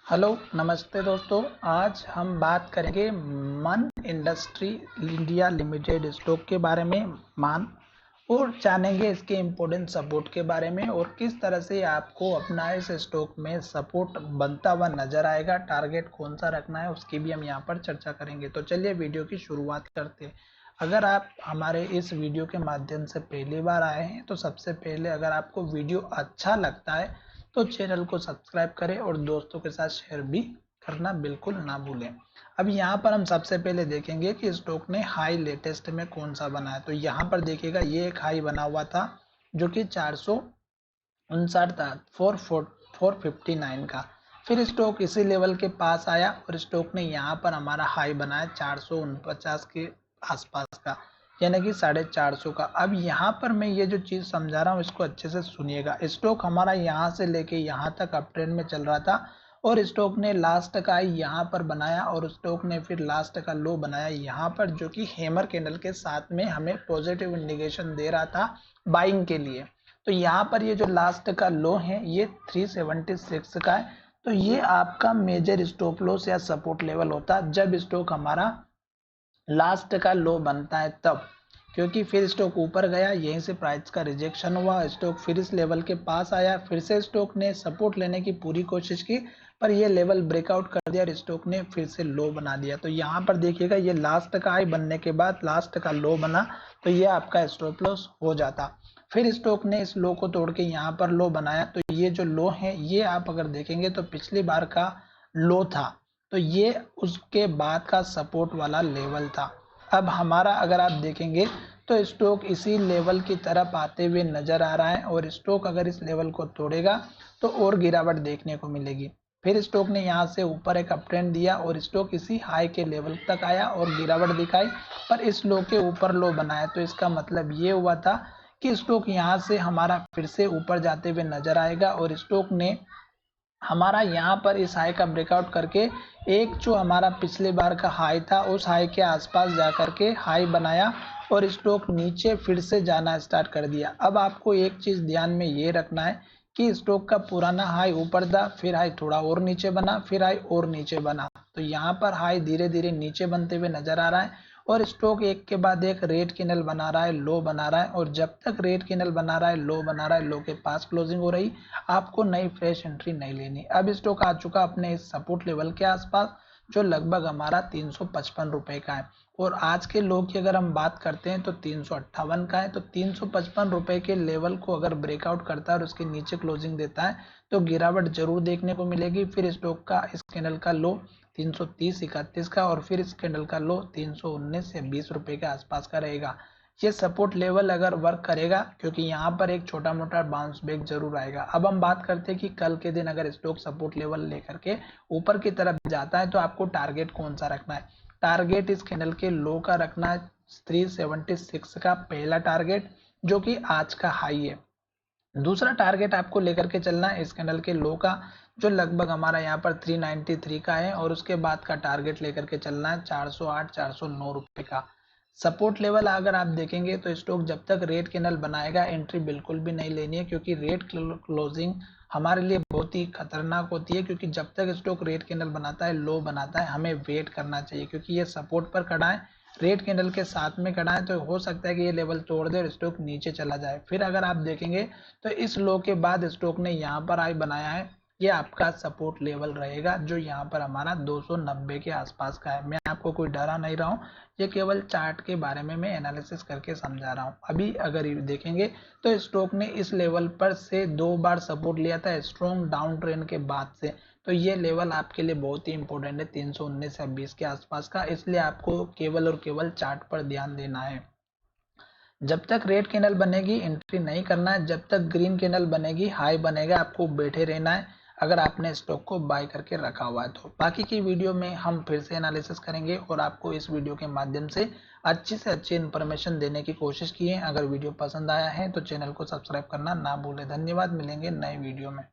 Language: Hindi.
हेलो नमस्ते दोस्तों। आज हम बात करेंगे मन इंडस्ट्री इंडिया लिमिटेड स्टॉक के बारे में मान और जानेंगे इसके इम्पोर्टेंट सपोर्ट के बारे में और किस तरह से आपको अपना इस स्टॉक में सपोर्ट बनता हुआ नजर आएगा। टारगेट कौन सा रखना है उसकी भी हम यहाँ पर चर्चा करेंगे। तो चलिए वीडियो की शुरुआत करते हैं। अगर आप हमारे इस वीडियो के माध्यम से पहली बार आए हैं तो सबसे पहले अगर आपको वीडियो अच्छा लगता है तो चैनल को सब्सक्राइब करें और दोस्तों के साथ शेयर भी करना बिल्कुल ना भूलें। अब यहाँ पर हम सबसे पहले देखेंगे कि स्टॉक ने हाई लेटेस्ट में कौन सा बनाया। तो यहाँ पर देखिएगा ये एक हाई बना हुआ था जो कि 459 था 459 का। फिर स्टॉक इसी लेवल के पास आया और स्टॉक ने यहाँ पर हमारा हाई बनाया 449 के आसपास का, यानी कि 450 का। अब यहाँ पर मैं ये जो चीज समझा रहा हूँ इसको अच्छे से सुनिएगा। स्टॉक हमारा यहाँ से लेके यहाँ तक अप ट्रेंड में चल रहा था और स्टॉक ने लास्ट का हाई यहाँ पर बनाया और स्टॉक ने फिर लास्ट का लो बनाया यहाँ पर, जो कि हैमर कैंडल के साथ में हमें पॉजिटिव इंडिकेशन दे रहा था बाइंग के लिए। तो यहाँ पर ये जो लास्ट का लो है ये 376 का है। तो ये आपका मेजर स्टॉप लॉस या सपोर्ट लेवल होता है जब स्टॉक हमारा लास्ट का लो बनता है तब, क्योंकि फिर स्टॉक ऊपर गया, यहीं से प्राइस का रिजेक्शन हुआ, स्टॉक फिर इस लेवल के पास आया, फिर से स्टॉक ने सपोर्ट लेने की पूरी कोशिश की पर ये लेवल ब्रेकआउट कर दिया और स्टॉक ने फिर से लो बना दिया। तो यहाँ पर देखिएगा ये लास्ट का हाई बनने के बाद लास्ट का लो बना तो ये आपका स्टॉप लॉस हो जाता। फिर स्टॉक ने इस लो को तोड़ के यहाँ पर लो बनाया। तो ये जो लो है ये आप अगर देखेंगे तो पिछली बार का लो था, तो ये उसके बाद का सपोर्ट वाला लेवल था। अब हमारा अगर आप देखेंगे तो स्टॉक इसी लेवल की तरफ आते हुए नजर आ रहा है और स्टॉक अगर इस लेवल को तोड़ेगा तो और गिरावट देखने को मिलेगी। फिर स्टॉक ने यहाँ से ऊपर एक अप ट्रेंड दिया और स्टॉक इसी हाई के लेवल तक आया और गिरावट दिखाई पर इस लो के ऊपर लो बनाया। तो इसका मतलब ये हुआ था कि स्टॉक यहाँ से हमारा फिर से ऊपर जाते हुए नजर आएगा और स्टॉक ने हमारा यहाँ पर इस हाई का ब्रेकआउट करके एक जो हमारा पिछले बार का हाई था उस हाई के आसपास जाकर के हाई बनाया और स्टॉक नीचे फिर से जाना स्टार्ट कर दिया। अब आपको एक चीज ध्यान में ये रखना है कि स्टॉक का पुराना हाई ऊपर था, फिर हाई थोड़ा और नीचे बना, फिर हाई और नीचे बना। तो यहाँ पर हाई धीरे धीरे नीचे बनते हुए नजर आ रहा है और स्टॉक एक के बाद एक रेड कैंडल बना रहा है, लो बना रहा है और जब तक रेड कैंडल बना रहा है, लो बना रहा है, लो के पास क्लोजिंग हो रही, आपको नई फ्रेश एंट्री नहीं लेनी। अब स्टॉक आ चुका अपने इस सपोर्ट लेवल के आसपास जो लगभग हमारा 355 रुपए का है और आज के लो की अगर हम बात करते हैं तो 358 का है। तो 355 रुपए के लेवल को अगर ब्रेकआउट करता है और उसके नीचे क्लोजिंग देता है तो गिरावट जरूर देखने को मिलेगी। फिर स्टॉक का इस कैंडल का लो 330-31 का और फिर इस कैंडल का लो 319 से 20 रुपए के आसपास का रहेगा। ये सपोर्ट लेवल अगर वर्क करेगा क्योंकि यहाँ पर एक छोटा मोटा बाउंस बैक जरूर आएगा। अब हम बात करते हैं कि कल के दिन अगर स्टॉक सपोर्ट लेवल लेकर के ऊपर की तरफ जाता है तो आपको टारगेट कौन सा रखना है। टारगेट इस कैंडल के लो का रखना है 376 का पहला टारगेट जो कि आज का हाई है। दूसरा टारगेट आपको लेकर के चलना है इस कैंडल के लो का जो लगभग हमारा यहाँ पर 393 का है और उसके बाद का टारगेट लेकर के चलना है 408 409 रुपए का। सपोर्ट लेवल अगर आप देखेंगे तो स्टॉक जब तक रेड कैंडल बनाएगा एंट्री बिल्कुल भी नहीं लेनी है, क्योंकि रेड क्लोजिंग हमारे लिए बहुत ही खतरनाक होती है। क्योंकि जब तक स्टॉक रेड कैंडल बनाता है, लो बनाता है, हमें वेट करना चाहिए क्योंकि ये सपोर्ट पर खड़ा है, रेड कैंडल के साथ में खड़ा है। तो हो सकता है कि ये लेवल तोड़ दे और स्टॉक नीचे चला जाए। फिर अगर आप देखेंगे तो इस लो के बाद स्टॉक ने यहाँ पर हाई बनाया है, ये आपका सपोर्ट लेवल रहेगा जो यहाँ पर हमारा 290 के आसपास का है। मैं आपको कोई डरा नहीं रहा हूँ, ये केवल चार्ट के बारे में मैं एनालिसिस करके समझा रहा हूँ। अभी अगर देखेंगे तो स्टॉक ने इस लेवल पर से 2 बार सपोर्ट लिया था स्ट्रॉन्ग डाउन ट्रेंड के बाद से। तो ये लेवल आपके लिए बहुत ही इंपॉर्टेंट है 319 या 20 के आसपास का, इसलिए आपको केवल और केवल चार्ट पर ध्यान देना है। जब तक रेड कैंडल बनेगी एंट्री नहीं करना है, जब तक ग्रीन कैंडल बनेगी हाई बनेगा आपको बैठे रहना है अगर आपने स्टॉक को बाय करके रखा हुआ है। तो बाकी की वीडियो में हम फिर से एनालिसिस करेंगे और आपको इस वीडियो के माध्यम से अच्छी इन्फॉर्मेशन देने की कोशिश की है। अगर वीडियो पसंद आया है तो चैनल को सब्सक्राइब करना ना भूलें। धन्यवाद, मिलेंगे नए वीडियो में।